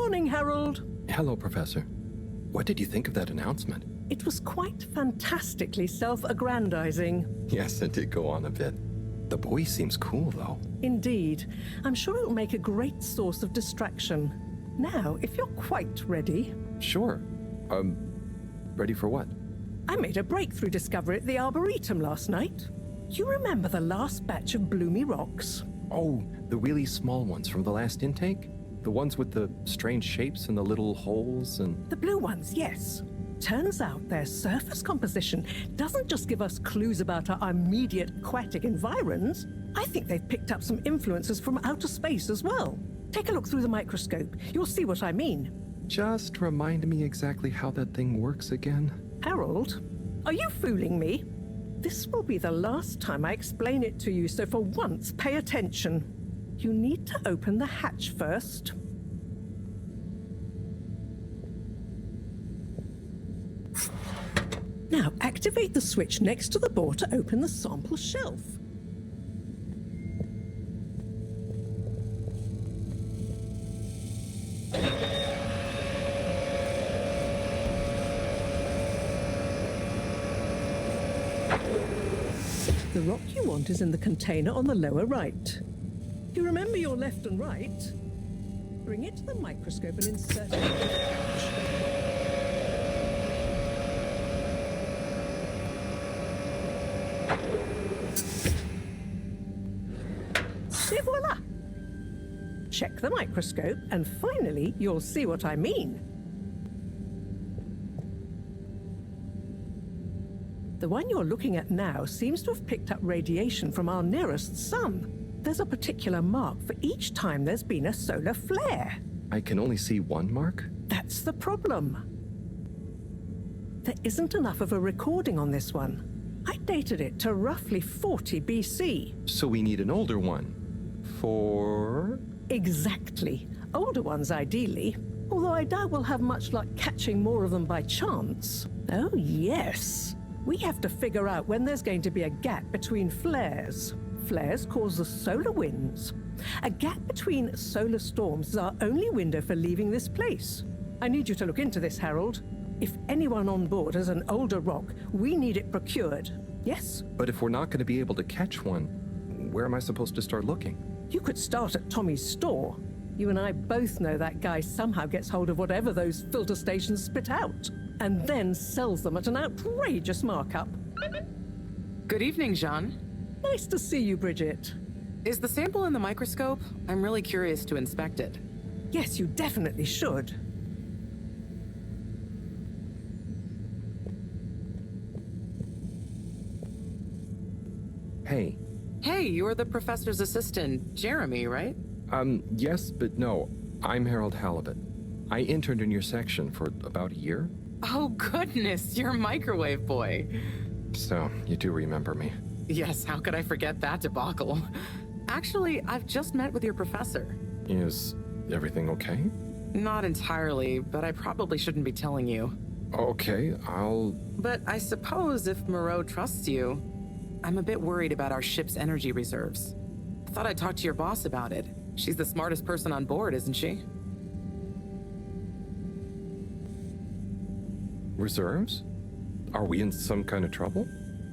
morning, Harold. Hello, Professor. What did you think of that announcement? It was quite fantastically self-aggrandizing. Yes, it did go on a bit. The boy seems cool, though. Indeed. I'm sure it'll make a great source of distraction. Now, if you're quite ready... Sure. Ready for what? I made a breakthrough discovery at the Arboretum last night. You remember the last batch of bloomy rocks? Oh, the really small ones from the last intake? The ones with the strange shapes and the little holes and... The blue ones, yes. Turns out their surface composition doesn't just give us clues about our immediate aquatic environs. I think they've picked up some influences from outer space as well. Take a look through the microscope. You'll see what I mean. Just remind me exactly how that thing works again. Harold, are you fooling me? This will be the last time I explain it to you, so for once, pay attention. You need to open the hatch first. Now, activate the switch next to the door to open the sample shelf. The rock you want is in the container on the lower right. You remember your left and right? Bring it to the microscope and insert it into the hatch. Et voila! Check the microscope, and finally, you'll see what I mean. The one you're looking at now seems to have picked up radiation from our nearest sun. There's a particular mark for each time there's been a solar flare. I can only see one mark? That's the problem. There isn't enough of a recording on this one. I dated it to roughly 40 BC. So we need an older one. For... Exactly. Older ones, ideally. Although I doubt we'll have much luck catching more of them by chance. Oh, yes. We have to figure out when there's going to be a gap between flares. Flares cause the solar winds. A gap between solar storms is our only window for leaving this place. I need you to look into this, Harold. If anyone on board has an older rock, we need it procured. Yes? But if we're not going to be able to catch one, where am I supposed to start looking? You could start at Tommy's store. You and I both know that guy somehow gets hold of whatever those filter stations spit out, and then sells them at an outrageous markup. Good evening, Jean. Nice to see you, Bridget. Is the sample in the microscope? I'm really curious to inspect it. Yes, you definitely should. Hey. Hey, you're the professor's assistant, Jeremy, right? Yes, but no. I'm Harold Halibut. I interned in your section for about a year. Oh, goodness, you're a microwave boy. So, you do remember me. Yes, how could I forget that debacle? Actually, I've just met with your professor. Is everything okay? Not entirely, but I probably shouldn't be telling you. Okay, But I suppose if Moreau trusts you, I'm a bit worried about our ship's energy reserves. Thought I'd talk to your boss about it. She's the smartest person on board, isn't she? Reserves? Are we in some kind of trouble?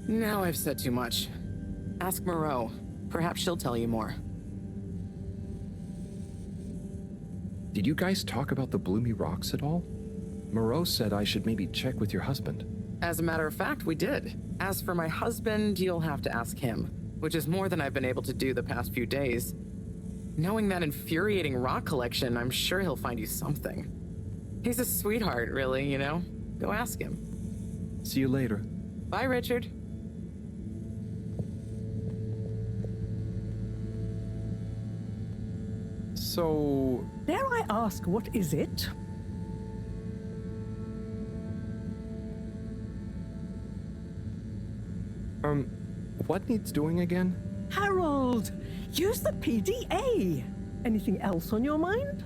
Now I've said too much. Ask Moreau. Perhaps she'll tell you more. Did you guys talk about the bloomy rocks at all? Moreau said I should maybe check with your husband. As a matter of fact, we did. As for my husband, you'll have to ask him, which is more than I've been able to do the past few days. Knowing that infuriating rock collection, I'm sure he'll find you something. He's a sweetheart, really, you know? Go ask him. See you later. Bye, Richard. So... Dare I ask, what is it? What needs doing again? Harold, use the PDA. Anything else on your mind?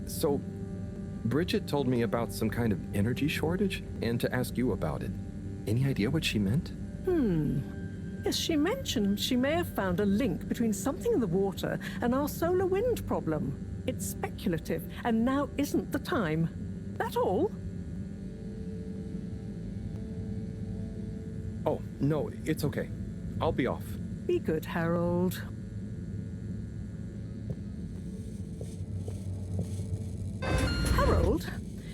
So, Bridget told me about some kind of energy shortage and to ask you about it. Any idea what she meant? Yes, she mentioned she may have found a link between something in the water and our solar wind problem. It's speculative, and now isn't the time. That all? Oh, no, it's okay. I'll be off. Be good, Harold. Harold,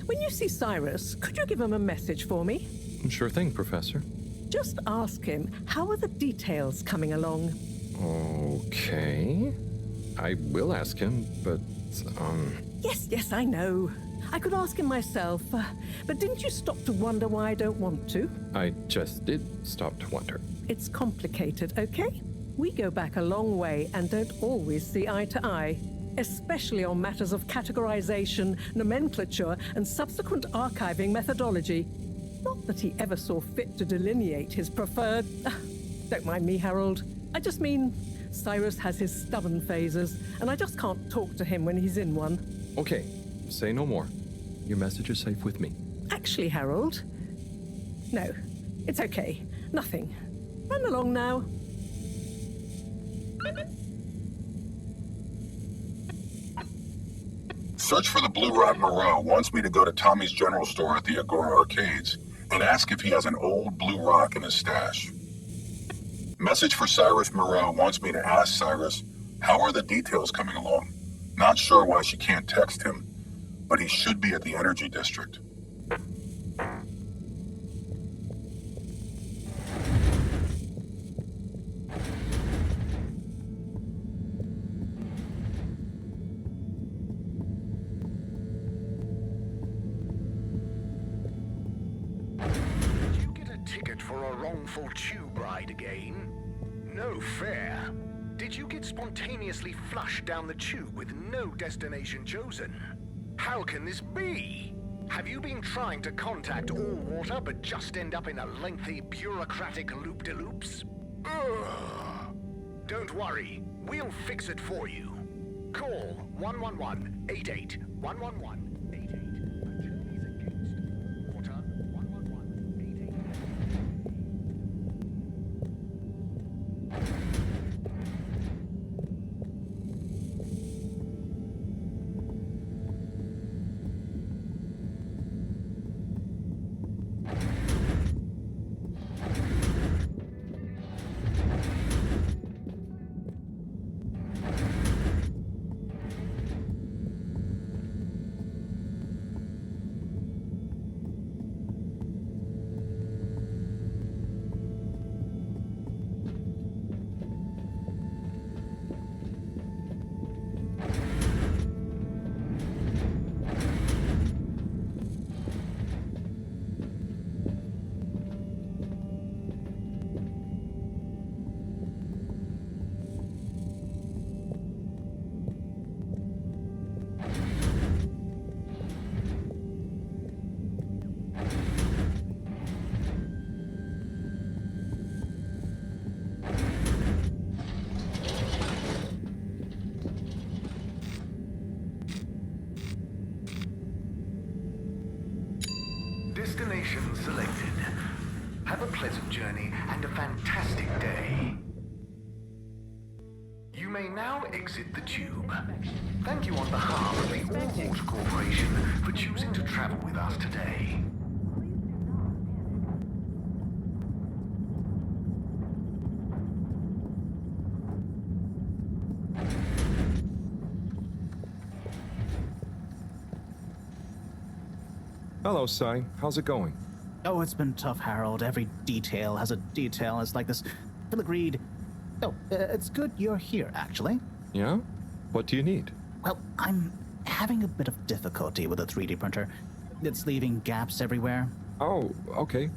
when you see Cyrus, could you give him a message for me? Sure thing, Professor. Just ask him, how are the details coming along? Okay. I will ask him, but, Yes, I know. I could ask him myself, but didn't you stop to wonder why I don't want to? I just did stop to wonder. It's complicated, okay? We go back a long way and don't always see eye to eye, especially on matters of categorization, nomenclature, and subsequent archiving methodology. Not that he ever saw fit to delineate his preferred... Don't mind me, Harold. I just mean, Cyrus has his stubborn phases, and I just can't talk to him when he's in one. Okay, say no more. Your message is safe with me. Actually, Harold... No, it's okay. Nothing. Run along now. Search for the Blue Rock Moreau wants me to go to Tommy's general store at the Agora Arcades and ask if he has an old blue rock in his stash. Message for Cyrus Moreau wants me to ask Cyrus, how are the details coming along? Not sure why she can't text him, but he should be at the Energy District. For a wrongful tube ride again? No fair. Did you get spontaneously flushed down the tube with no destination chosen? How can this be? Have you been trying to contact all water but just end up in a lengthy bureaucratic loop-de-loops? Ugh. Don't worry, we'll fix it for you. Call 111-88 111. Destination selected. Have a pleasant journey and a fantastic day. You may now exit the tube. Thank you on behalf of the All Water Corporation for choosing to travel with us today. Hello, Cy. How's it going? Oh, it's been tough, Harold. Every detail has a detail. It's like this filigreed. Oh, it's good you're here, actually. Yeah? What do you need? Well, I'm having a bit of difficulty with the 3D printer. It's leaving gaps everywhere. Oh, okay.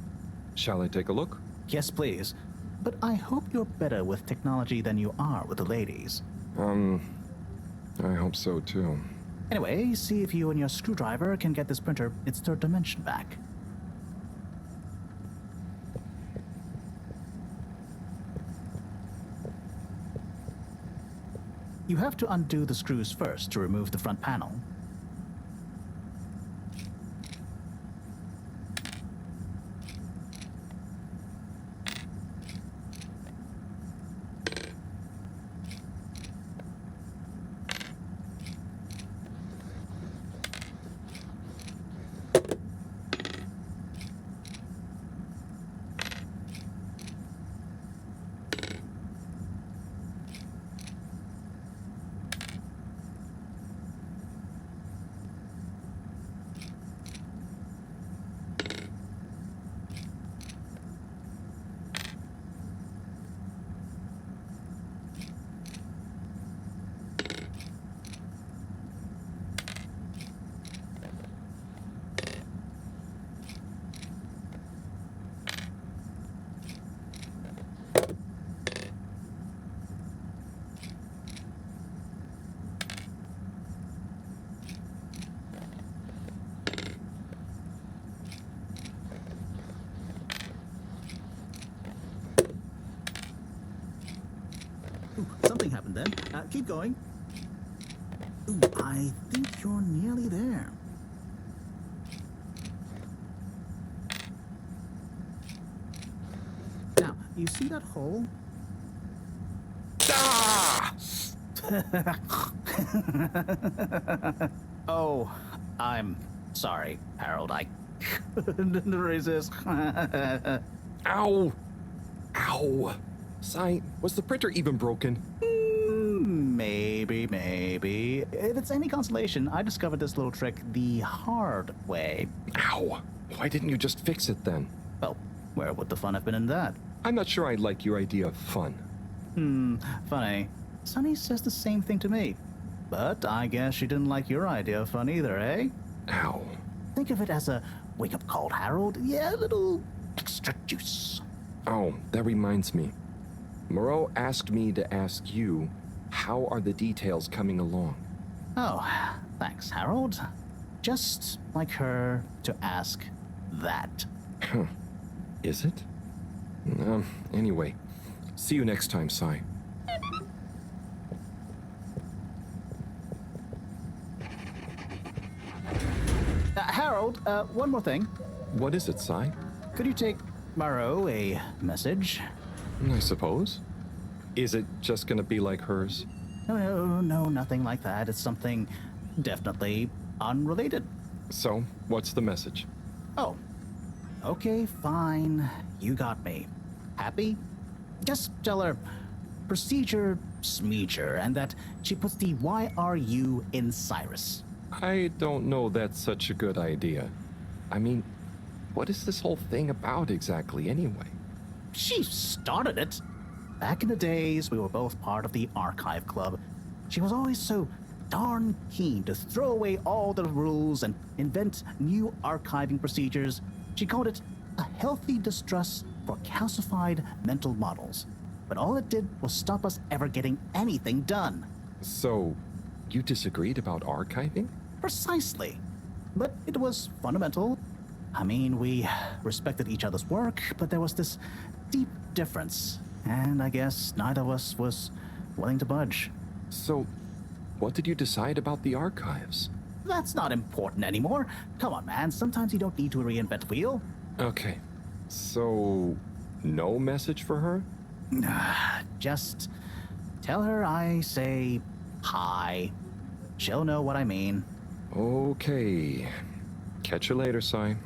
Shall I take a look? Yes, please. But I hope you're better with technology than you are with the ladies. I hope so too. Anyway, see if you and your screwdriver can get this printer its third dimension back. You have to undo the screws first to remove the front panel. something happened then. Keep going. Ooh, I think you're nearly there. Now, you see that hole? Ah! Oh, I'm sorry, Harold. I couldn't resist. Ow! Ow! Sai, was the printer even broken? Maybe. If it's any consolation, I discovered this little trick the hard way. Ow! Why didn't you just fix it then? Well, where would the fun have been in that? I'm not sure I like your idea of fun. Funny. Sunny says the same thing to me. But I guess she didn't like your idea of fun either, eh? Ow. Think of it as a wake-up call, Harold. Yeah, a little extra juice. Oh, that reminds me. Moreau asked me to ask you, how are the details coming along? Oh, thanks, Harold. Just like her to ask that. Huh. Is it? Anyway. See you next time, Sai. Harold, one more thing. What is it, Sai? Could you take Moreau a message? I suppose. Is it just gonna be like hers? No, nothing like that. It's something definitely unrelated. So, what's the message? Oh, okay, fine. You got me. Happy? Just tell her procedure smeeger and that she puts the YRU in Cyrus. I don't know that's such a good idea. I mean, what is this whole thing about exactly anyway? She started it. Back in the days, we were both part of the archive club. She was always so darn keen to throw away all the rules and invent new archiving procedures. She called it a healthy distrust for calcified mental models. But all it did was stop us ever getting anything done. So, you disagreed about archiving? Precisely. But it was fundamental. I mean, we respected each other's work, but there was this deep difference. And I guess neither of us was willing to budge. So, what did you decide about the archives? That's not important anymore. Come on, man. Sometimes you don't need to reinvent the wheel. Okay. So, no message for her? Just tell her I say hi. She'll know what I mean. Okay. Catch you later, Sai.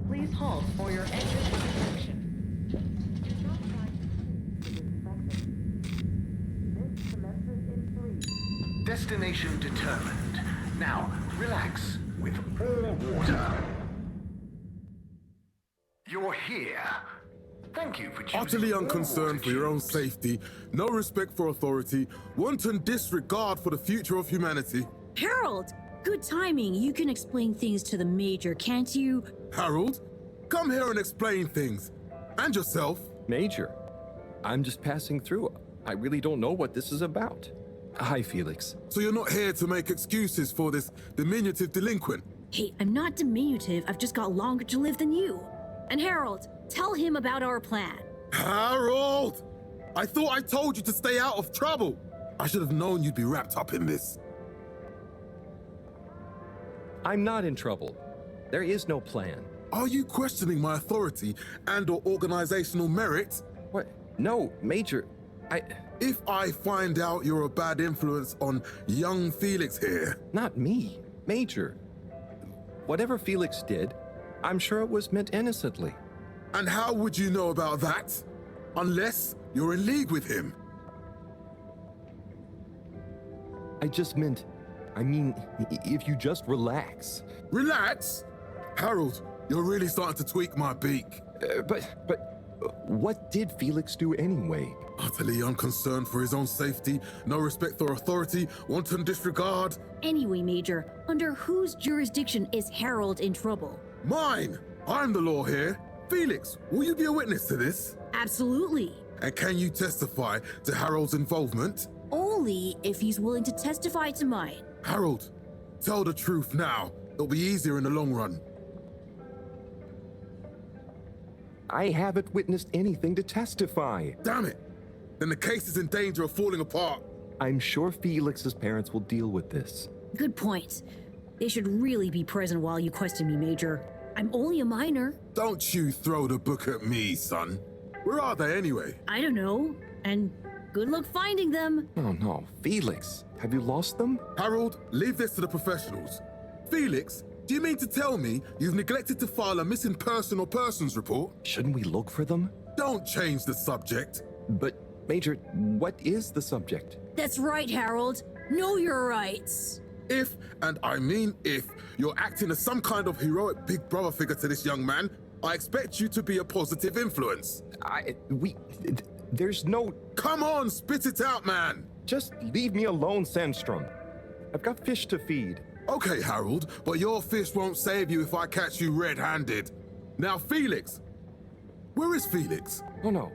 Please halt for your exit inspection. This commences in 3. Destination determined. Now, relax with all water. You're here. Thank you for choosing Utterly all unconcerned water for your own tubes. safety, no respect for authority, wanton disregard for the future of humanity. Harold! Good timing. You can explain things to the Major, can't you? Harold, come here and explain things. And yourself. Major, I'm just passing through. I really don't know what this is about. Hi, Felix. So you're not here to make excuses for this diminutive delinquent. Hey, I'm not diminutive. I've just got longer to live than you. And Harold, tell him about our plan. Harold! I thought I told you to stay out of trouble. I should have known you'd be wrapped up in this. I'm not in trouble. There is no plan. Are you questioning my authority and/or organizational merit? What? No, Major. If I find out you're a bad influence on young Felix here, Not me. Major. Whatever Felix did, I'm sure it was meant innocently. and how would you know about that? Unless you're in league with him. I mean, if you just relax. Relax? Harold, you're really starting to tweak my beak. What did Felix do anyway? Utterly unconcerned for his own safety, no respect for authority, wanton disregard. Anyway, Major, under whose jurisdiction is Harold in trouble? Mine! I'm the law here. Felix, will you be a witness to this? Absolutely. And can you testify to Harold's involvement? only if he's willing to testify to mine. Harold, tell the truth now. It'll be easier in the long run. I haven't witnessed anything to testify. Damn it! Then the case is in danger of falling apart. I'm sure Felix's parents will deal with this. Good point. They should really be present while you question me, Major. I'm only a minor. Don't you throw the book at me, son. Where are they anyway? I don't know. And good luck finding them. Oh no, Felix, have you lost them? Harold, leave this to the professionals. Felix, do you mean to tell me you've neglected to file a missing person or persons report? Shouldn't we look for them? Don't change the subject. But, Major, what is the subject? That's right, Harold. Know your rights. If, and I mean if, you're acting as some kind of heroic big brother figure to this young man, I expect you to be a positive influence. There's no... Come on, spit it out, man! Just leave me alone, Sandstrom. I've got fish to feed. Okay, Harold, but your fish won't save you if I catch you red-handed. Now, Felix! Where is Felix? Oh no.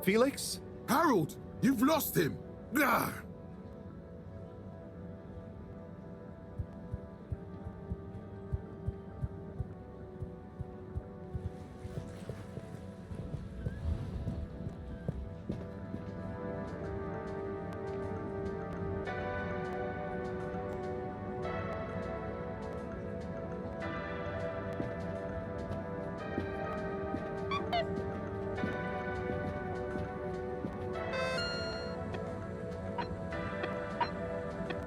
Felix? Harold, you've lost him! Gah!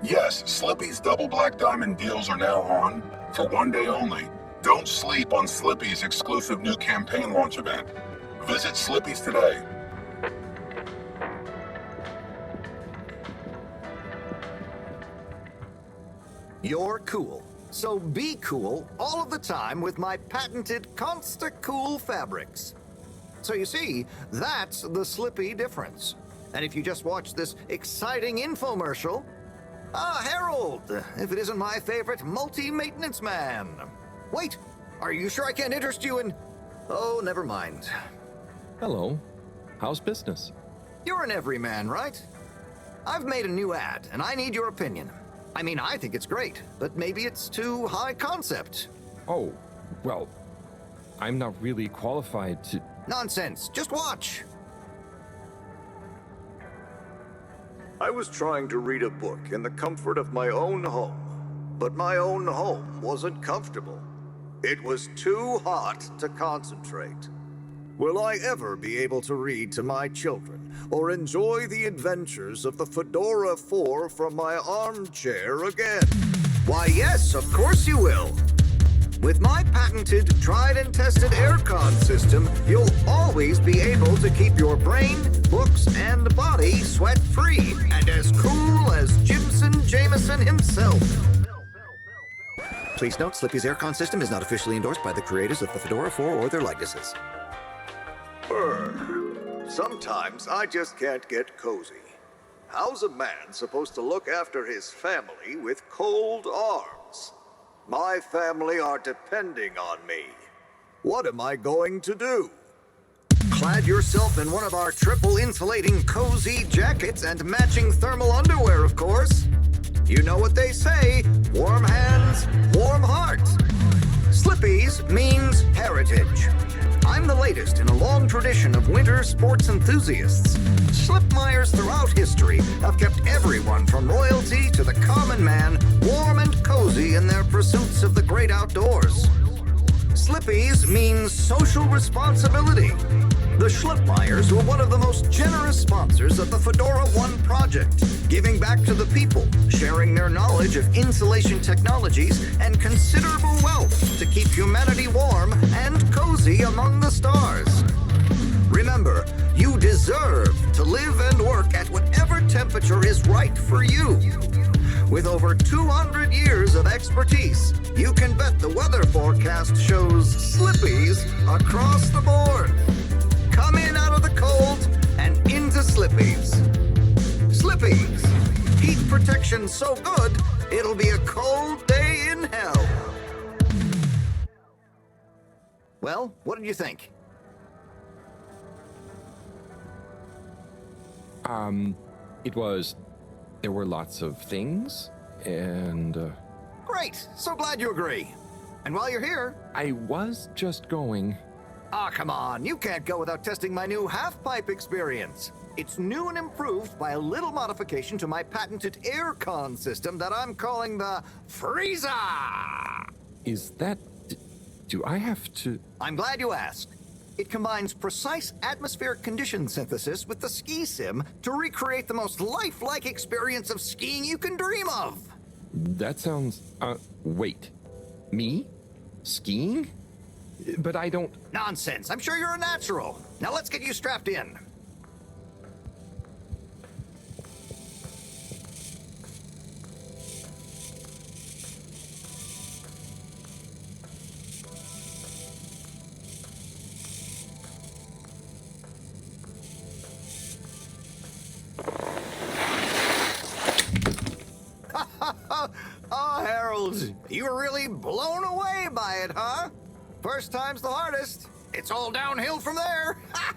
Yes, Slippy's double black diamond deals are now on, for one day only. Don't sleep on Slippy's exclusive new campaign launch event. Visit Slippy's today. You're cool. So be cool all of the time with my patented Consta-Cool fabrics. So you see, that's the Slippy difference. And if you just watch this exciting infomercial... Ah, Harold, if it isn't my favorite multi-maintenance man. Wait, are you sure I can't interest you in... Oh, never mind. Hello. How's business? You're an everyman, right? I've made a new ad, and I need your opinion. I mean, I think it's great, but maybe it's too high concept. Oh, well, I'm not really qualified to... Nonsense, just watch. I was trying to read a book in the comfort of my own home, but my own home wasn't comfortable. It was too hot to concentrate. Will I ever be able to read to my children or enjoy the adventures of the Fedora 4 from my armchair again? Why, yes, of course you will. With my patented, tried and tested aircon system, you'll always be able to keep your brain, books, and body sweat-free and as cool as Jimson Jameson himself. Please note, Slippy's aircon system is not officially endorsed by the creators of the Fedora 4 or their likenesses. Sometimes I just can't get cozy. How's a man supposed to look after his family with cold arms? My family are depending on me. What am I going to do? Clad yourself in one of our triple insulating cozy jackets and matching thermal underwear, of course. You know what they say, warm hands, warm heart. Slippy's means heritage. I'm the latest in a long tradition of winter sports enthusiasts. Slipmeyers throughout history have kept everyone from royalty to the common man warm and cozy in their pursuits of the great outdoors. Slippy's means social responsibility. The Schlipmeyers were one of the most generous sponsors of the Fedora 1 project, giving back to the people, sharing their knowledge of insulation technologies and considerable wealth to keep humanity warm and cozy among the stars. Remember, you deserve to live and work at whatever temperature is right for you. With over 200 years of expertise, you can bet the weather forecast shows Slippies across the board. Come in out of the cold and into Slippies. Slippies. Heat protection so good, it'll be a cold day in hell. Well, what did you think? It was there were lots of things, and Great! So glad you agree. And while you're here... I was just going... Ah, come on. You can't go without testing my new half-pipe experience. It's new and improved by a little modification to my patented aircon system that I'm calling the Freezer! Is that... do I have to... I'm glad you asked. It combines precise atmospheric condition synthesis with the ski sim to recreate the most lifelike experience of skiing you can dream of. That sounds... wait. Me? Skiing? But I don't... Nonsense. I'm sure you're a natural. Now let's get you strapped in. Oh, Harold, you were really blown away by it, huh? First time's the hardest. It's all downhill from there. Ha!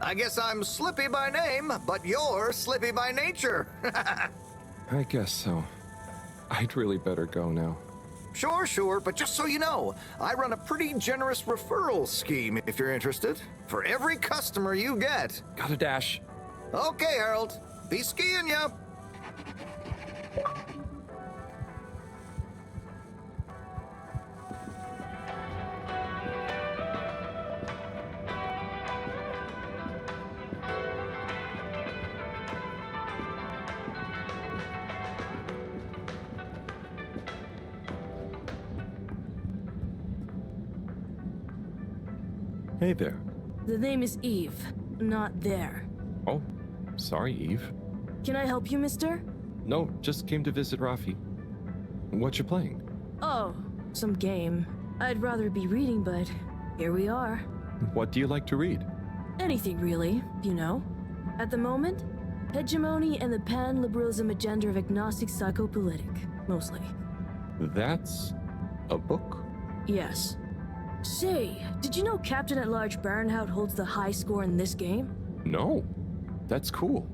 I guess I'm Slippy by name, but you're Slippy by nature. I guess so. I'd really better go now. Sure, but just so you know, I run a pretty generous referral scheme if you're interested. For every customer you get. Gotta dash. Okay, Harold. Be skiing ya. Hey there. The name is Eve, not there. Oh, sorry, Eve. Can I help you, mister? No, just came to visit Rafi. What you playing? Oh, some game. I'd rather be reading, but here we are. What do you like to read? Anything really, you know. At the moment, hegemony and the pan-liberalism agenda of agnostic psychopolitic, mostly. That's a book? Yes. Say, did you know Captain-at-Large Baronhout holds the high score in this game? No. That's cool.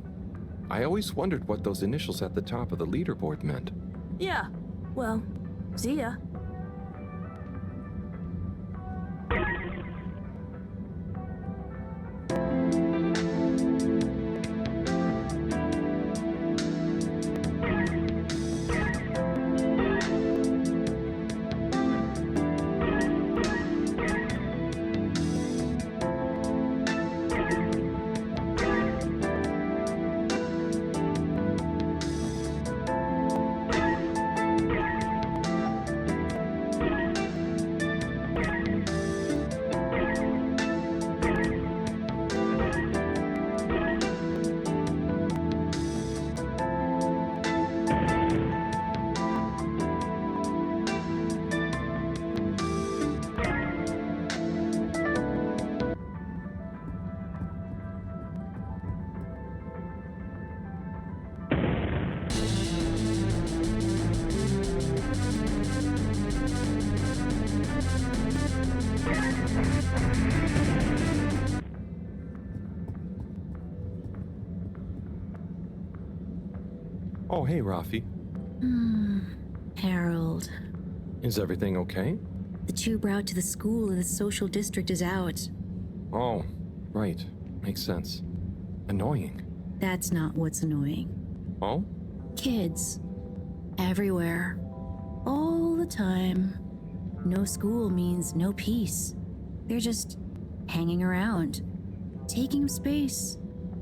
I always wondered what those initials at the top of the leaderboard meant. Yeah. Well, see ya. Oh, hey, Rafi. Harold. Is everything okay? The tube route to the school in the social district is out. Oh, right. Makes sense. Annoying. That's not what's annoying. Oh? Kids. Everywhere. All the time. No school means no peace. They're just hanging around. Taking up space.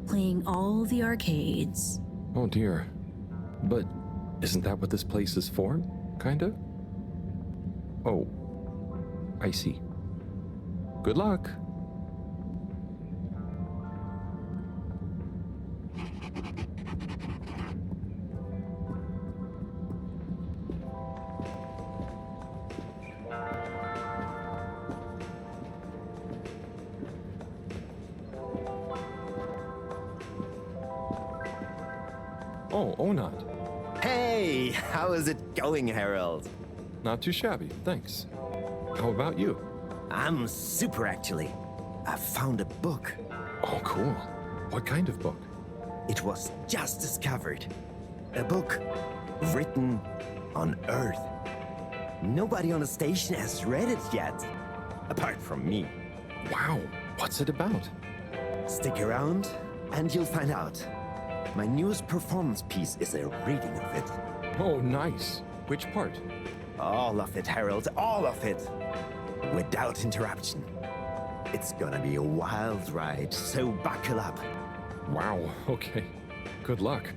Playing all the arcades. Oh dear. But isn't that what this place is for? Kinda? Oh. I see. Good luck. Oh, Onat. Hey, how is it going, Harold? Not too shabby, thanks. How about you? I'm super, actually. I found a book. Oh, cool. What kind of book? It was just discovered. A book written on Earth. Nobody on the station has read it yet, apart from me. Wow, what's it about? Stick around and you'll find out. My newest performance piece is a reading of it. Oh, nice. Which part? All of it, Harold, all of it. Without interruption. It's gonna be a wild ride, so buckle up. Wow, okay. Good luck.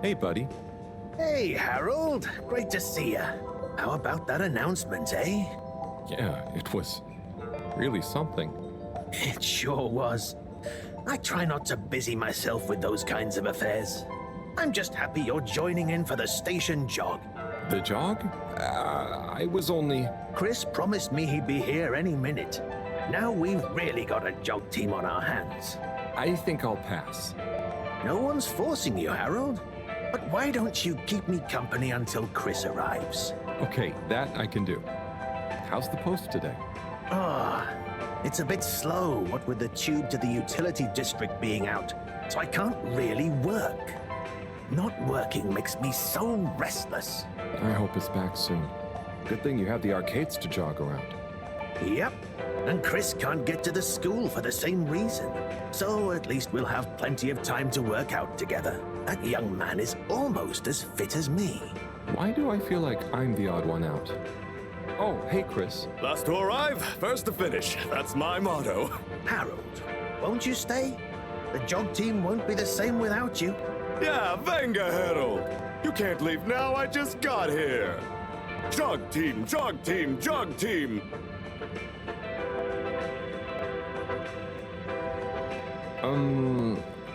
Hey, buddy. Hey, Harold. Great to see you. How about that announcement, eh? Yeah, it was really something. It sure was. I try not to busy myself with those kinds of affairs. I'm just happy you're joining in for the station jog. The jog? I was only... Chris promised me he'd be here any minute. Now we've really got a jog team on our hands. I think I'll pass. No one's forcing you, Harold. But why don't you keep me company until Chris arrives? Okay, that I can do. How's the post today? It's a bit slow, what with the tube to the utility district being out, so I can't really work. Not working makes me so restless. I hope it's back soon. Good thing you have the arcades to jog around. Yep, and Chris can't get to the school for the same reason. So at least we'll have plenty of time to work out together. That young man is almost as fit as me. Why do I feel like I'm the odd one out? Oh, hey, Chris. Last to arrive, first to finish. That's my motto. Harold, won't you stay? The jog team won't be the same without you. Yeah, venga, Harold. You can't leave now, I just got here. Jog team, jog team, jog team.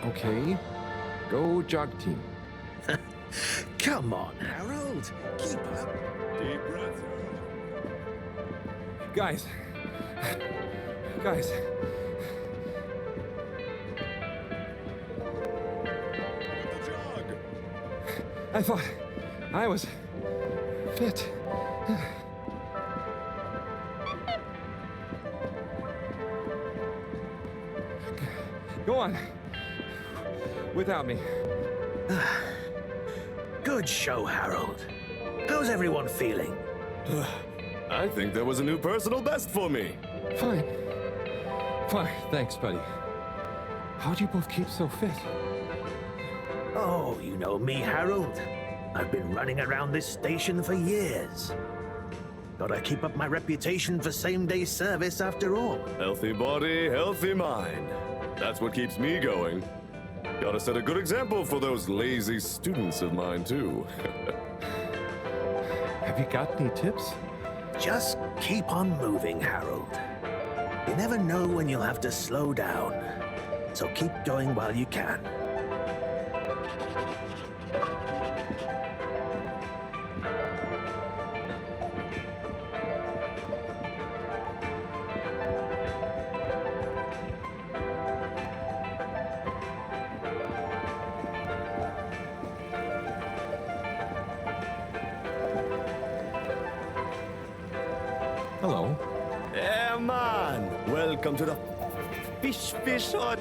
Okay. Go jog team. Come on, Harold. Keep up. Deep breath. Guys. Guys. The jog. I thought I was fit. Go on. Without me. Good show, Harold. How's everyone feeling? I think there was a new personal best for me. Fine. Fine. Thanks, buddy. How'd you both keep so fit? Oh, you know me, Harold. I've been running around this station for years. Gotta keep up my reputation for same-day service after all. Healthy body, healthy mind. That's what keeps me going. Gotta set a good example for those lazy students of mine, too. Have you got any tips? Just keep on moving, Harold. You never know when you'll have to slow down. So keep going while you can. Hello. Yeah, man. Welcome to the fish hut.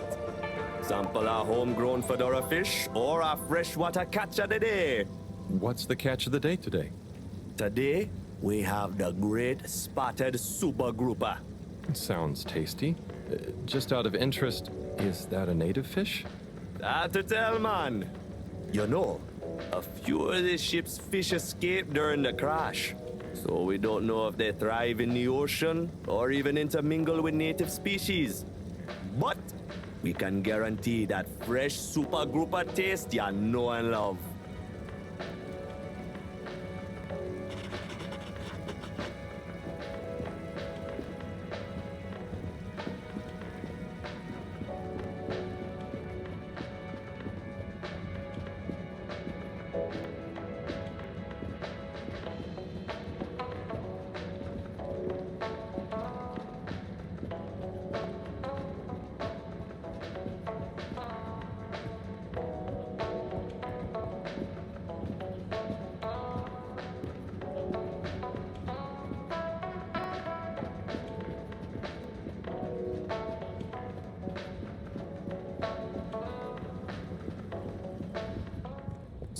Sample a homegrown fedora fish or a freshwater catch of the day. What's the catch of the day today? Today, we have the great spotted super grouper. Sounds tasty. Just out of interest, is that a native fish? Hard to tell, man. You know, a few of the ship's fish escaped during the crash. So we don't know if they thrive in the ocean or even intermingle with native species. But we can guarantee that fresh super grouper taste you know and love.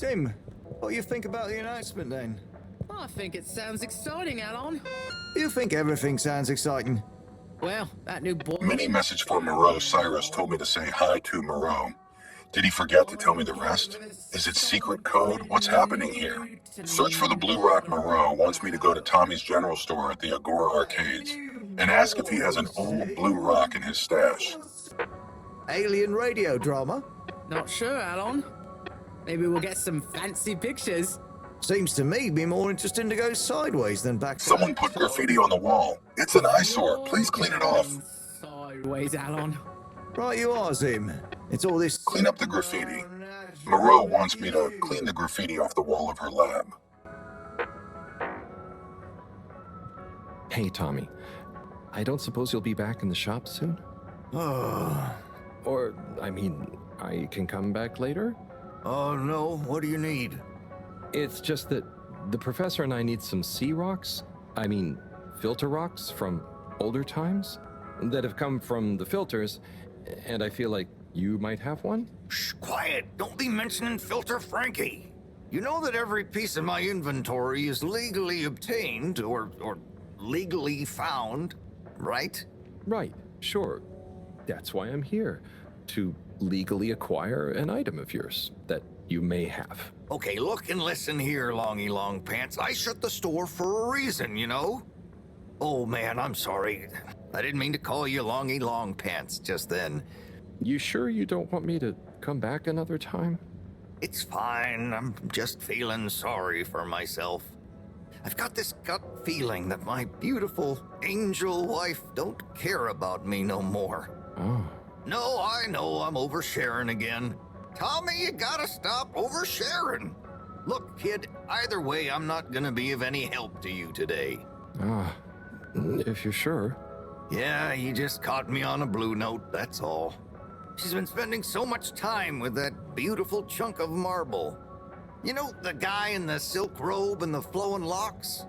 Tim, what do you think about the announcement then? I think it sounds exciting, Alon. You think everything sounds exciting? Well, that new boy... Mini message for Moreau. Cyrus told me to say hi to Moreau. Did he forget to tell me the rest? Is it secret code? What's happening here? Search for the Blue Rock. Moreau wants me to go to Tommy's general store at the Agora Arcades and ask if he has an old blue rock in his stash. Alien radio drama? Not sure, Alon. Maybe we'll get some fancy pictures. Seems to me be more interesting to go sideways than back. Someone put graffiti on the wall. It's an eyesore. Please clean it off. Sideways, Alon. Right you are, Zim. It's all this... Clean up the graffiti. Moreau wants me to clean the graffiti off the wall of her lab. Hey, Tommy. I don't suppose you'll be back in the shop soon? Or, I mean, I can come back later? Oh, no. What do you need? It's just that the professor and I need some sea rocks. I mean, filter rocks from older times that have come from the filters, and I feel like you might have one? Shh, quiet. Don't be mentioning Filter Frankie. You know that every piece of my inventory is legally obtained or legally found, right? Right, sure. That's why I'm here, to legally acquire an item of yours that you may have. Okay, look and listen here, Longy Long Pants. I shut the store for a reason, you know? Oh man, I'm sorry. I didn't mean to call you Longy Long Pants just then. You sure you don't want me to come back another time? It's fine. I'm just feeling sorry for myself. I've got this gut feeling that my beautiful angel wife don't care about me no more. Oh. No, I know I'm oversharing again. Tommy, you gotta stop oversharing. Look, kid, either way, I'm not gonna be of any help to you today. If you're sure. Yeah, you just caught me on a blue note, that's all. She's been spending so much time with that beautiful chunk of marble. You know, the guy in the silk robe and the flowing locks?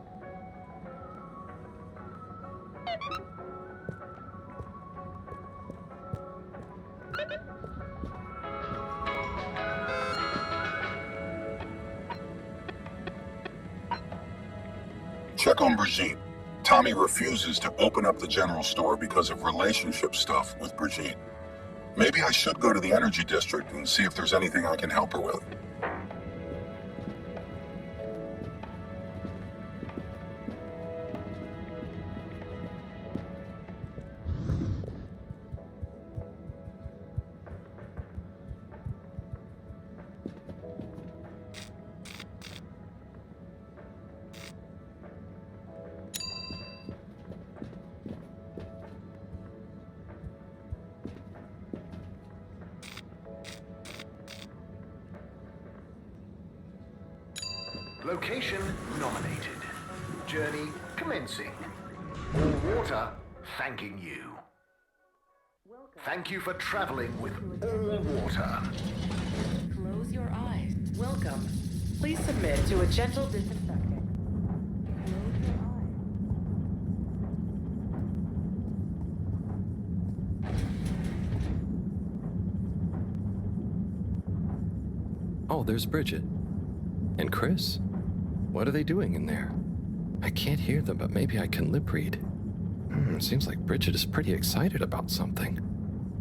Check on Brigitte. Tommy refuses to open up the general store because of relationship stuff with Brigitte. Maybe I should go to the energy district and see if there's anything I can help her with. Location nominated. Journey commencing. All water thanking you. Thank you for traveling with all water. Close your eyes. Welcome. Please submit to a gentle disinfecting. Oh, there's Bridget. And Chris? What are they doing in there? I can't hear them, but maybe I can lip read. Seems like Bridget is pretty excited about something.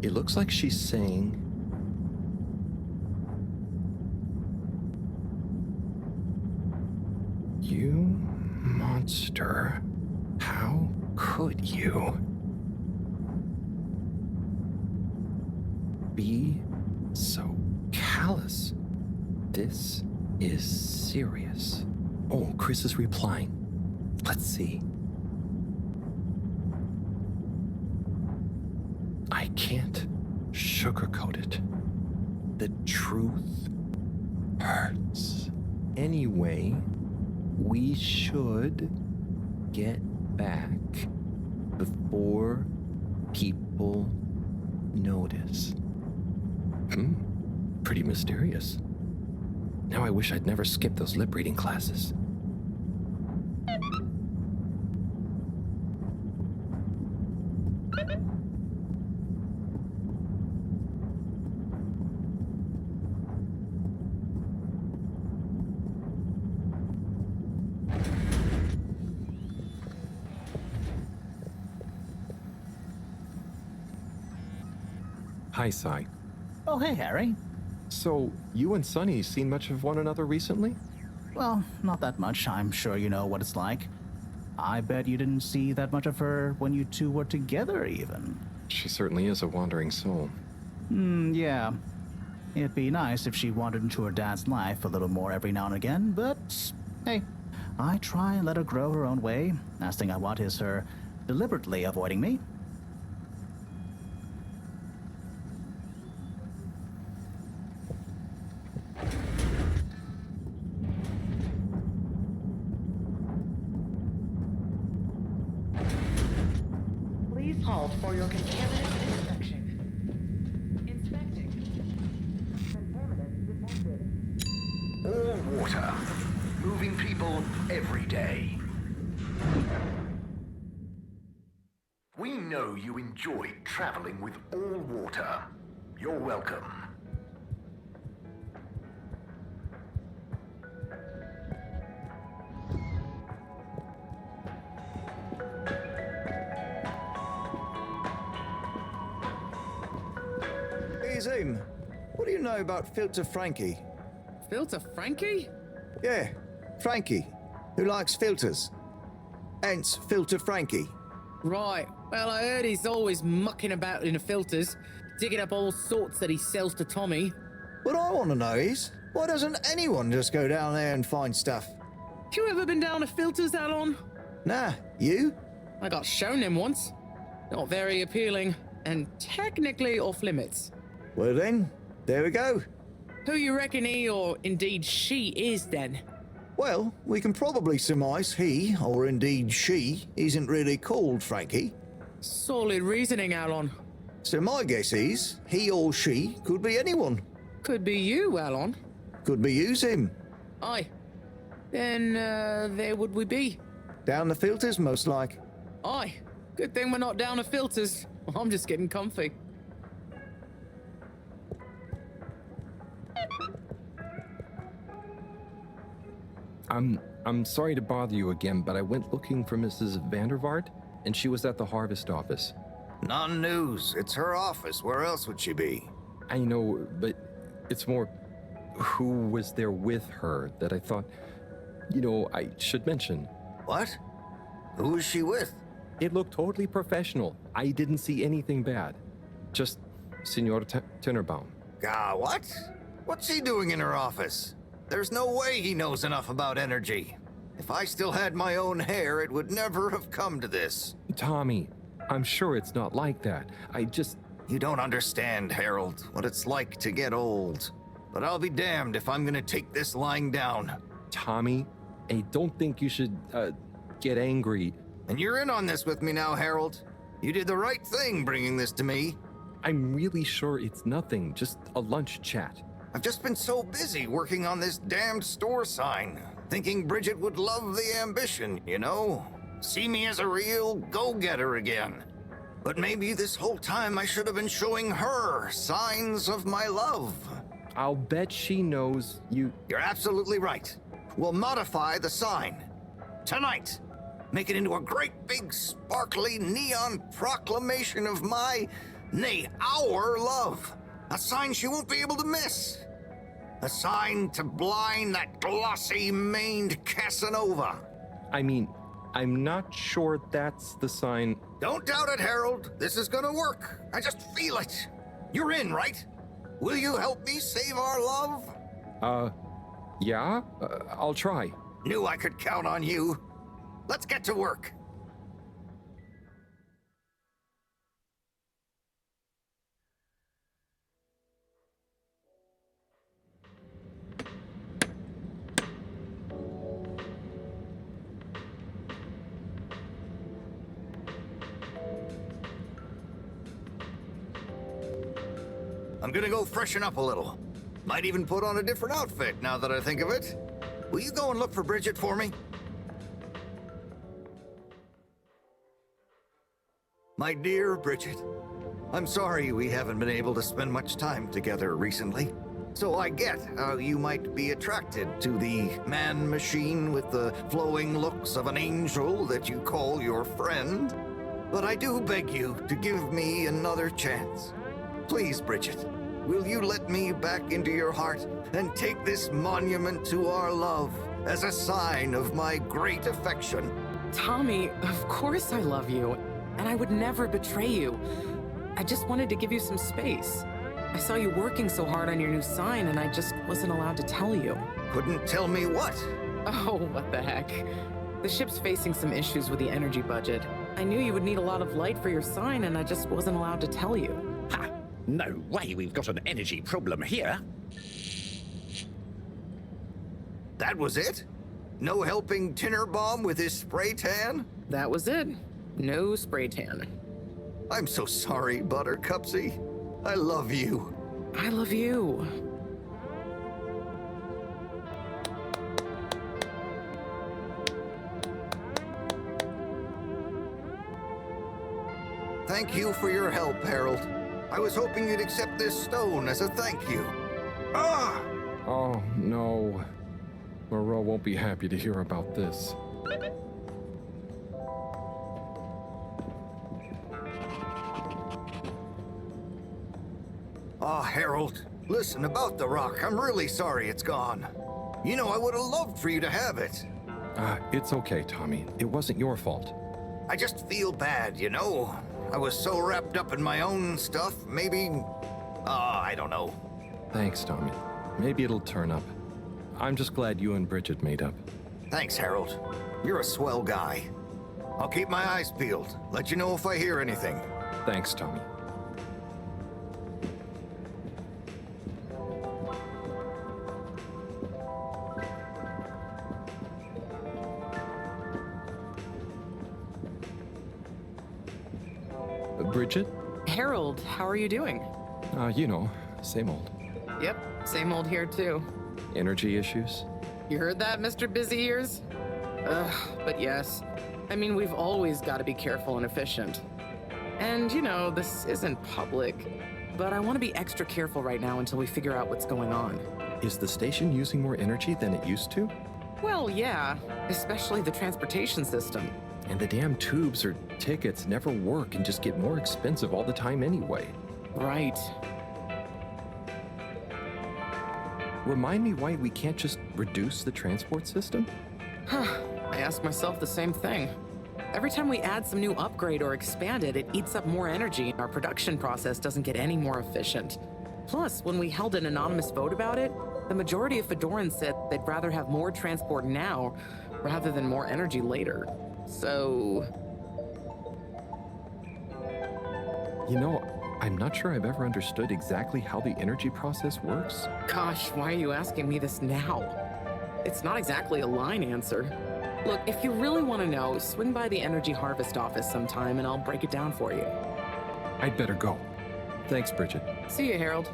It looks like she's saying... You monster. How could you be so callous? This is serious. Oh, Chris is replying. Let's see. I can't sugarcoat it. The truth hurts. Anyway, we should get back before people notice. Pretty mysterious. Now I wish I'd never skipped those lip reading classes. Hi, Cy. Oh, hey, Harry. So, you and Sunny seen much of one another recently? Well, not that much. I'm sure you know what it's like. I bet you didn't see that much of her when you two were together, even. She certainly is a wandering soul. Yeah. It'd be nice if she wandered into her dad's life a little more every now and again, but hey, I try and let her grow her own way. Last thing I want is her deliberately avoiding me. Please halt for your contaminant inspection. Inspecting. Contaminant detected. All water. Moving people every day. We know you enjoy traveling with all water. You're welcome. Hey, Zoom. What do you know about Filter Frankie? Filter Frankie? Yeah, Frankie, who likes filters. Hence, Filter Frankie. Right. Well, I heard he's always mucking about in the filters, digging up all sorts that he sells to Tommy. What I want to know is, why doesn't anyone just go down there and find stuff? You ever been down to filters, Alon? Nah, you? I got shown him once. Not very appealing, and technically off limits. Well then, there we go. Who you reckon he, or indeed she, is then? Well, we can probably surmise he, or indeed she, isn't really called Frankie. Solid reasoning, Alon. So my guess is, he or she could be anyone. Could be you, Alon. Could be you, Sim. Aye. Then, there would we be. Down the filters, most like. Aye. Good thing we're not down to filters. I'm just getting comfy. I'm sorry to bother you again, but I went looking for Mrs. Vandervaart, and she was at the harvest office. None news. It's her office. Where else would she be? I know, but it's more who was there with her that I thought, I should mention. What? Who is she with? It looked totally professional. I didn't see anything bad. Just Senor Tinnerbaum. Gah, what? What's he doing in her office? There's no way he knows enough about energy. If I still had my own hair, it would never have come to this. Tommy, I'm sure it's not like that. You don't understand, Harold, what it's like to get old. But I'll be damned if I'm gonna take this lying down. Tommy, I don't think you should, get angry. And you're in on this with me now, Harold. You did the right thing bringing this to me. I'm really sure it's nothing, just a lunch chat. I've just been so busy working on this damned store sign, thinking Bridget would love the ambition, See me as a real go-getter again. But maybe this whole time I should have been showing her signs of my love. I'll bet she knows you... You're absolutely right. We'll modify the sign. Tonight. Make it into a great big sparkly neon proclamation of nay, our love. A sign she won't be able to miss. A sign to blind that glossy-maned Casanova. I mean, I'm not sure that's the sign. Don't doubt it, Harold. This is gonna work. I just feel it. You're in, right? Will you help me save our love? Yeah? I'll try. Knew I could count on you. Let's get to work. I'm gonna go freshen up a little. Might even put on a different outfit now that I think of it. Will you go and look for Bridget for me? My dear Bridget, I'm sorry we haven't been able to spend much time together recently. So I get how you might be attracted to the man-machine with the flowing looks of an angel that you call your friend. But I do beg you to give me another chance. Please, Bridget, will you let me back into your heart and take this monument to our love as a sign of my great affection? Tommy, of course I love you, and I would never betray you. I just wanted to give you some space. I saw you working so hard on your new sign, and I just wasn't allowed to tell you. Couldn't tell me what? Oh, what the heck. The ship's facing some issues with the energy budget. I knew you would need a lot of light for your sign, and I just wasn't allowed to tell you. Ha! No way we've got an energy problem here. That was it? No helping Tinnerbomb with his spray tan? That was it. No spray tan. I'm so sorry, Buttercupsy. I love you. I love you. Thank you for your help, Harold. I was hoping you'd accept this stone as a thank you. Ah! Oh, no. Moreau won't be happy to hear about this. Ah, Harold, listen, about the rock, I'm really sorry it's gone. You know, I would have loved for you to have it. It's okay, Tommy. It wasn't your fault. I just feel bad, you know? I was so wrapped up in my own stuff, maybe... I don't know. Thanks, Tommy. Maybe it'll turn up. I'm just glad you and Bridget made up. Thanks, Harold. You're a swell guy. I'll keep my eyes peeled. Let you know if I hear anything. Thanks, Tommy. Bridget? Harold, how are you doing? You know, same old. Yep, same old here too. Energy issues? You heard that, Mr. Busy Ears? But yes. I mean, we've always got to be careful and efficient. And, you know, this isn't public, but I want to be extra careful right now until we figure out what's going on. Is the station using more energy than it used to? Well, yeah, especially the transportation system. And the damn tubes or tickets never work and just get more expensive all the time anyway. Right. Remind me why we can't just reduce the transport system? I ask myself the same thing. Every time we add some new upgrade or expand it, it eats up more energy and our production process doesn't get any more efficient. Plus, when we held an anonymous vote about it, the majority of Fedorans said they'd rather have more transport now rather than more energy later. So... You know, I'm not sure I've ever understood exactly how the energy process works. Gosh, why are you asking me this now? It's not exactly a line answer. Look, if you really want to know, swing by the Energy Harvest office sometime and I'll break it down for you. I'd better go. Thanks, Bridget. See you, Harold.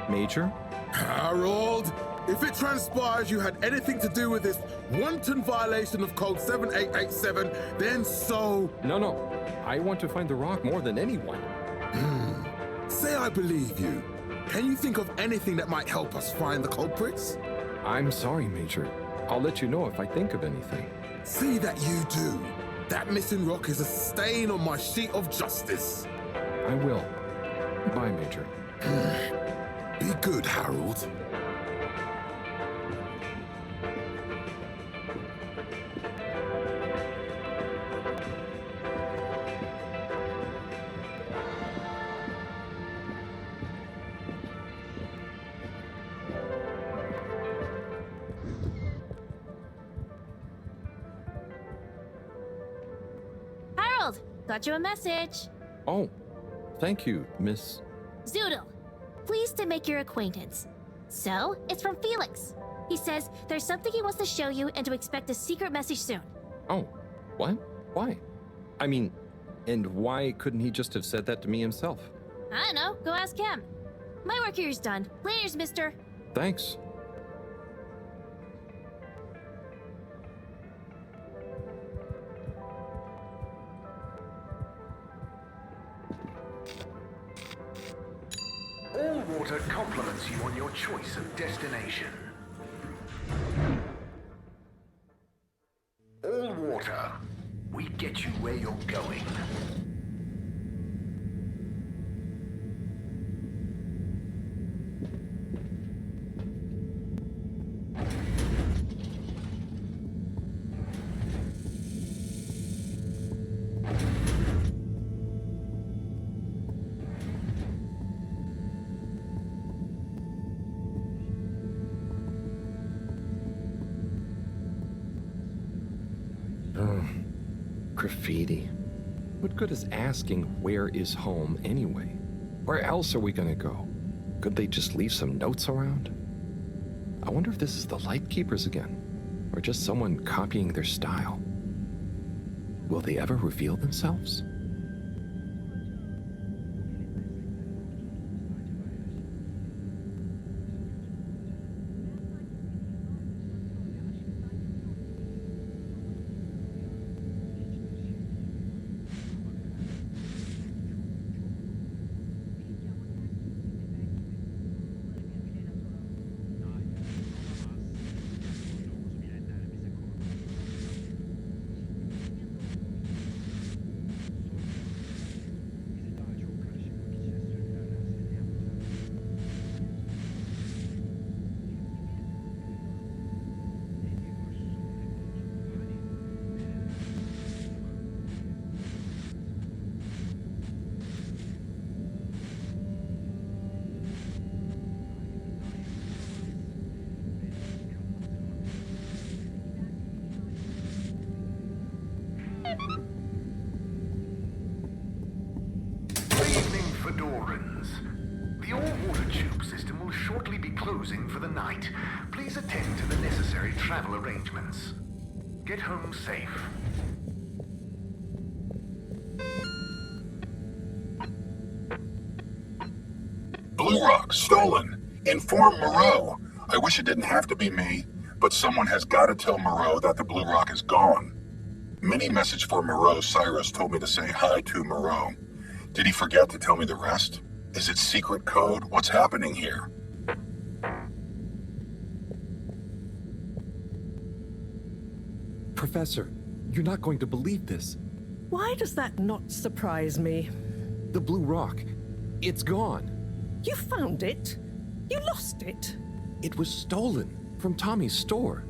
Major? Harold, if it transpires you had anything to do with this wanton violation of Code 7887, then so... No. I want to find the rock more than anyone. Say I believe you. Can you think of anything that might help us find the culprits? I'm sorry, Major. I'll let you know if I think of anything. See that you do. That missing rock is a stain on my sheet of justice. I will. Bye, Major. Be good, Harold. Harold, got you a message. Oh, thank you, Miss... Zoodle, pleased to make your acquaintance. So, it's from Felix. He says there's something he wants to show you and to expect a secret message soon. Oh, what? Why? I mean, and why couldn't he just have said that to me himself? I don't know, go ask him. My work here's done. Laters, mister. Thanks. Water compliments you on your choice of destination. All Water, we get you where you're going. Graffiti. What good is asking where is home anyway? Where else are we gonna go? Could they just leave some notes around? I wonder if this is the Lightkeepers again, or just someone copying their style. Will they ever reveal themselves? The all-water tube system will shortly be closing for the night. Please attend to the necessary travel arrangements. Get home safe. Blue Rock, stolen. Inform Moreau. I wish it didn't have to be me, but someone has got to tell Moreau that the Blue Rock is gone. Mini message for Moreau. Cyrus told me to say hi to Moreau. Did he forget to tell me the rest? Is it secret code? What's happening here? Professor, you're not going to believe this. Why does that not surprise me? The Blue Rock. It's gone. You found it? You lost it? It was stolen from Tommy's store.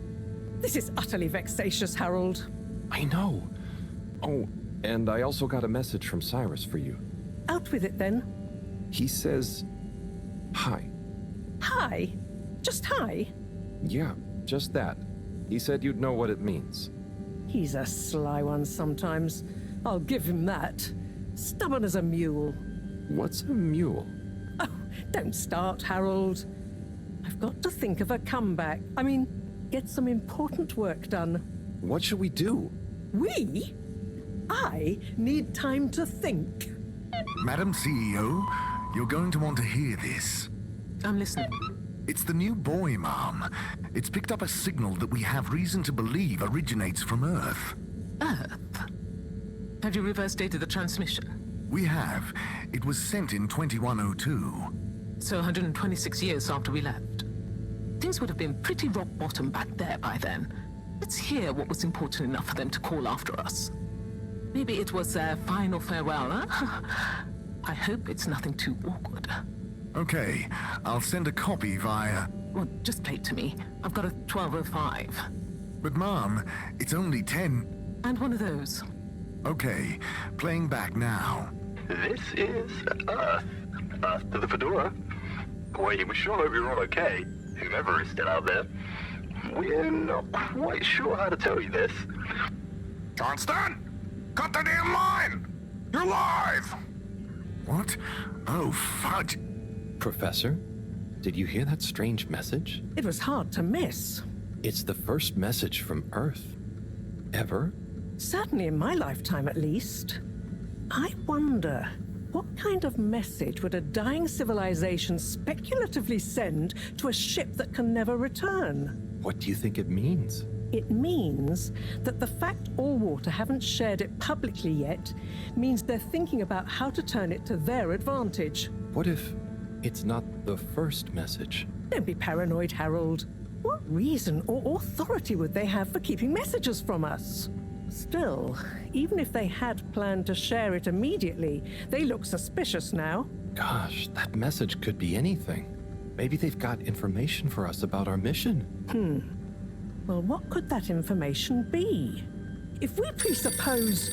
This is utterly vexatious, Harold. I know. Oh, and I also got a message from Cyrus for you. Out with it, then. He says, hi. Hi? Just hi? Yeah, just that. He said you'd know what it means. He's a sly one sometimes. I'll give him that. Stubborn as a mule. What's a mule? Oh, don't start, Harold. I've got to think of a comeback. I mean, get some important work done. What should we do? We? I need time to think. Madam CEO, you're going to want to hear this. I'm listening. It's the new boy, Mom. It's picked up a signal that we have reason to believe originates from Earth. Earth? Have you reverse dated the transmission? We have. It was sent in 2102. So 126 years after we left. Things would have been pretty rock bottom back there by then. Let's hear what was important enough for them to call after us. Maybe it was their final farewell, huh? I hope it's nothing too awkward. Okay, I'll send a copy via... Well, just play it to me. I've got a 1205. But Mom, it's only 10... And one of those. Okay, playing back now. This is Earth. Earth to the Fedora. We sure hope you're all okay, whomever is still out there. We're not quite sure how to tell you this. Johnston! Cut the damn line! You're live! What? Oh, fudge. Professor, did you hear that strange message? It was hard to miss. It's the first message from Earth. Ever? Certainly in my lifetime, at least. I wonder, what kind of message would a dying civilization speculatively send to a ship that can never return? What do you think it means? It means that the fact Allwater haven't shared it publicly yet means they're thinking about how to turn it to their advantage. What if It's not the first message. Don't be paranoid, Harold. What reason or authority would they have for keeping messages from us? Still, even if they had planned to share it immediately, they look suspicious now. Gosh, that message could be anything. Maybe they've got information for us about our mission. Well, what could that information be? If we presuppose...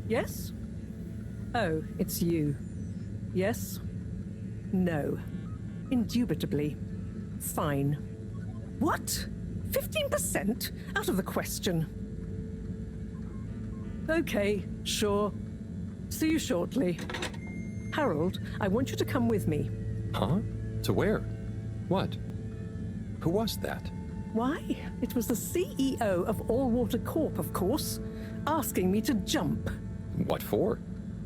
Yes? Oh, it's you. Yes? No. Indubitably. Fine. What? 15%? Out of the question. Okay, sure. See you shortly. Harold, I want you to come with me. Huh? To where? What? Who was that? Why? It was the CEO of Allwater Corp, of course, asking me to jump. What for?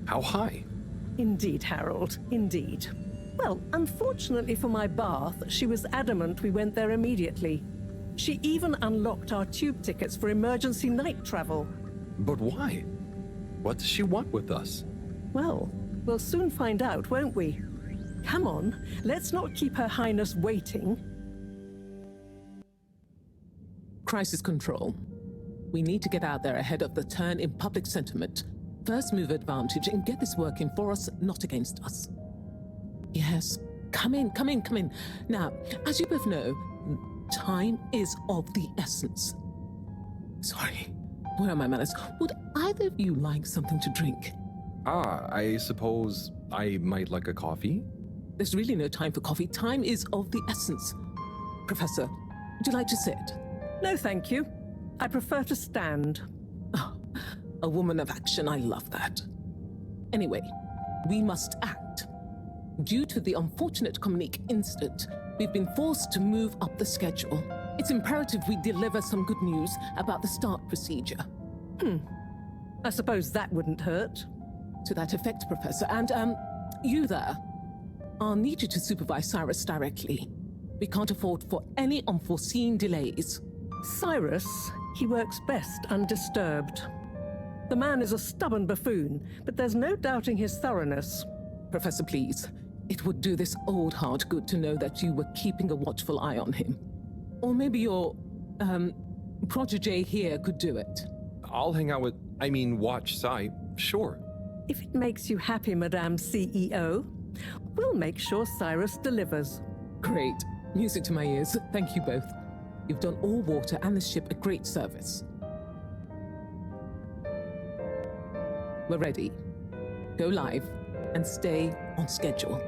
How high? Indeed, Harold, indeed. Well, unfortunately for my bath, she was adamant we went there immediately. She even unlocked our tube tickets for emergency night travel. But why? What does she want with us? Well, we'll soon find out, won't we? Come on, let's not keep Her Highness waiting. Crisis control. We need to get out there ahead of the turn in public sentiment. First move advantage and get this working for us, not against us. Yes, come in. Now, as you both know, time is of the essence. Sorry, where are my manners? Would either of you like something to drink? I suppose I might like a coffee? There's really no time for coffee. Time is of the essence. Professor, would you like to sit? No, thank you. I prefer to stand. Oh, a woman of action, I love that. Anyway, we must act. Due to the unfortunate Communique incident, we've been forced to move up the schedule. It's imperative we deliver some good news about the start procedure. I suppose that wouldn't hurt. To that effect, Professor. And, you there. I'll need you to supervise Cyrus directly. We can't afford for any unforeseen delays. Cyrus, he works best undisturbed. The man is a stubborn buffoon, but there's no doubting his thoroughness. Professor, please. It would do this old heart good to know that you were keeping a watchful eye on him. Or maybe your, protege here could do it. I'll hang out with, watch Psy, sure. If it makes you happy, Madame CEO, we'll make sure Cyrus delivers. Great. Music to my ears. Thank you both. You've done Allwater and the ship a great service. We're ready. Go live and stay on schedule.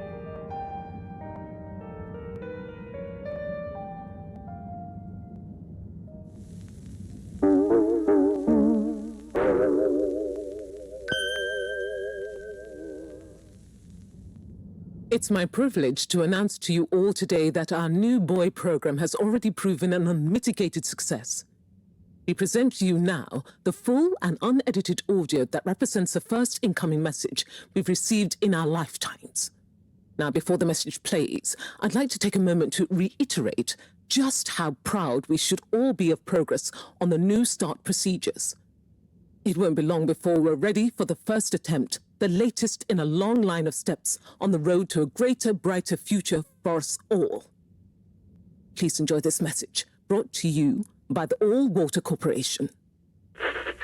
It's my privilege to announce to you all today that our new boy program has already proven an unmitigated success. We present to you now the full and unedited audio that represents the first incoming message we've received in our lifetimes. Now, before the message plays, I'd like to take a moment to reiterate just how proud we should all be of progress on the new start procedures. It won't be long before we're ready for the first attempt, the latest in a long line of steps on the road to a greater, brighter future for us all. Please enjoy this message, brought to you by the Allwater Corporation.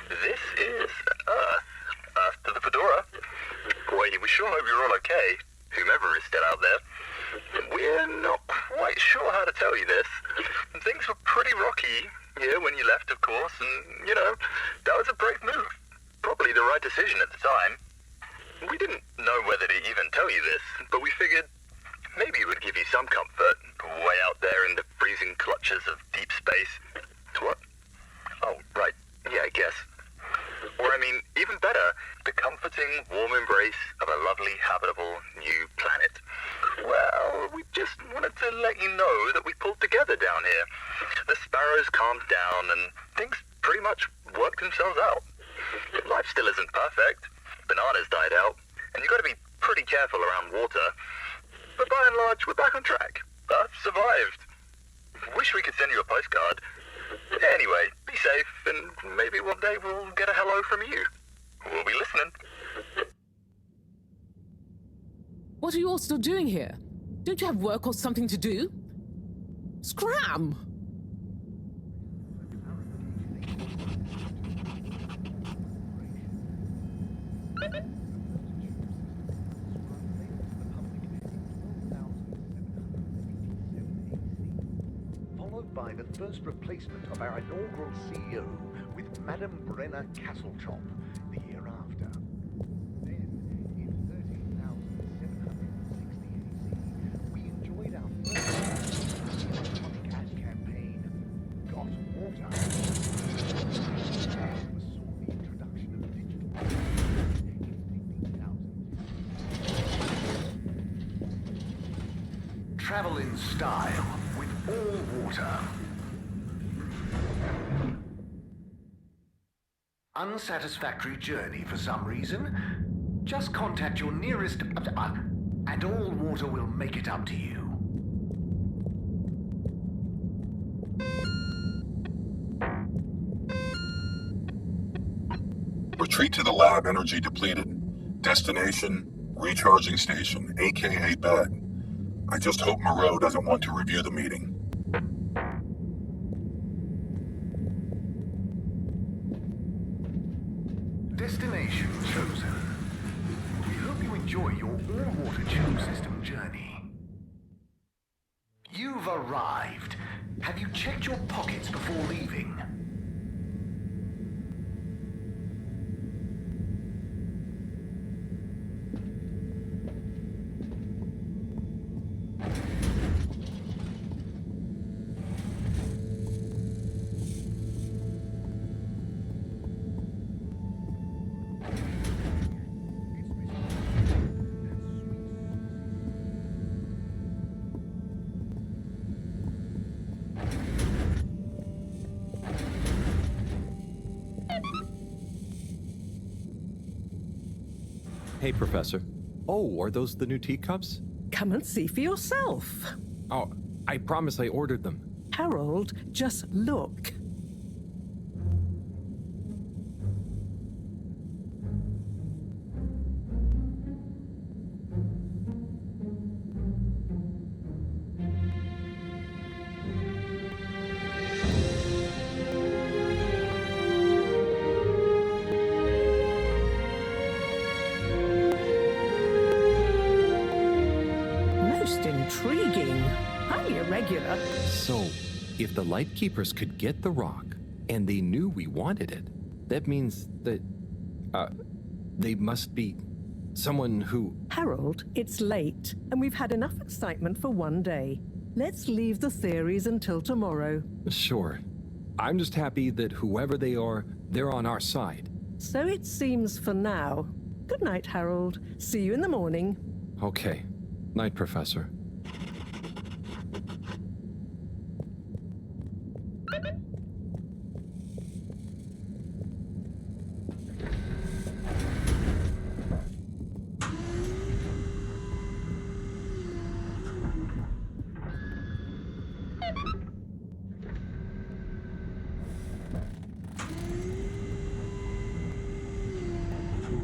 This is Earth. Earth to the Fedora. We sure hope you're all okay, whomever is still out there. We're not quite sure how to tell you this. Things were pretty rocky here when you left, of course, and, that was a brave move. Probably the right decision at the time. We didn't know whether to even tell you this, but we figured maybe it would give you some comfort, way out there in the freezing clutches of deep space. What? Oh, right. Yeah, I guess. Or, even better, the comforting, warm embrace of a lovely, habitable new planet. Well, we just wanted to let you know that we pulled together down here. The sparrows calmed down, and things pretty much worked themselves out. Life still isn't perfect. Bananas died out, and you got to be pretty careful around water. But by and large, we're back on track. Earth survived. Wish we could send you a postcard. Anyway, be safe, and maybe one day we'll get a hello from you. We'll be listening. What are you all still doing here? Don't you have work or something to do? Scram! Followed by the first replacement of our inaugural CEO with Madame Brenna Castletop the year after. Then, in 13,760 AC, we enjoyed our first electronic ad campaign, Got Water. Saw the introduction of digital in 15,000. Travel in style with all water. Unsatisfactory journey for some reason? Just contact your nearest and all water will make it up to you. Retreat to the lab, energy depleted. Destination, recharging station, aka bed. I just hope Moreau doesn't want to review the meeting. Destination chosen. We hope you enjoy your all-water tube system journey. You've arrived. Have you checked your pockets before leaving? Hey, Professor. Oh, are those the new teacups? Come and see for yourself. Oh, I promise I ordered them. Harold, just look. Intriguing. Highly irregular. So, if the Lightkeepers could get the rock, and they knew we wanted it, that means that, they must be someone who... Harold, it's late, and we've had enough excitement for one day. Let's leave the theories until tomorrow. Sure. I'm just happy that whoever they are, they're on our side. So it seems for now. Good night, Harold. See you in the morning. Okay. Night, Professor.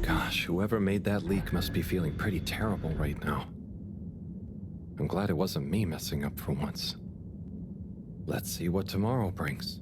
Gosh, whoever made that leak must be feeling pretty terrible right now. I'm glad it wasn't me messing up for once. Let's see what tomorrow brings.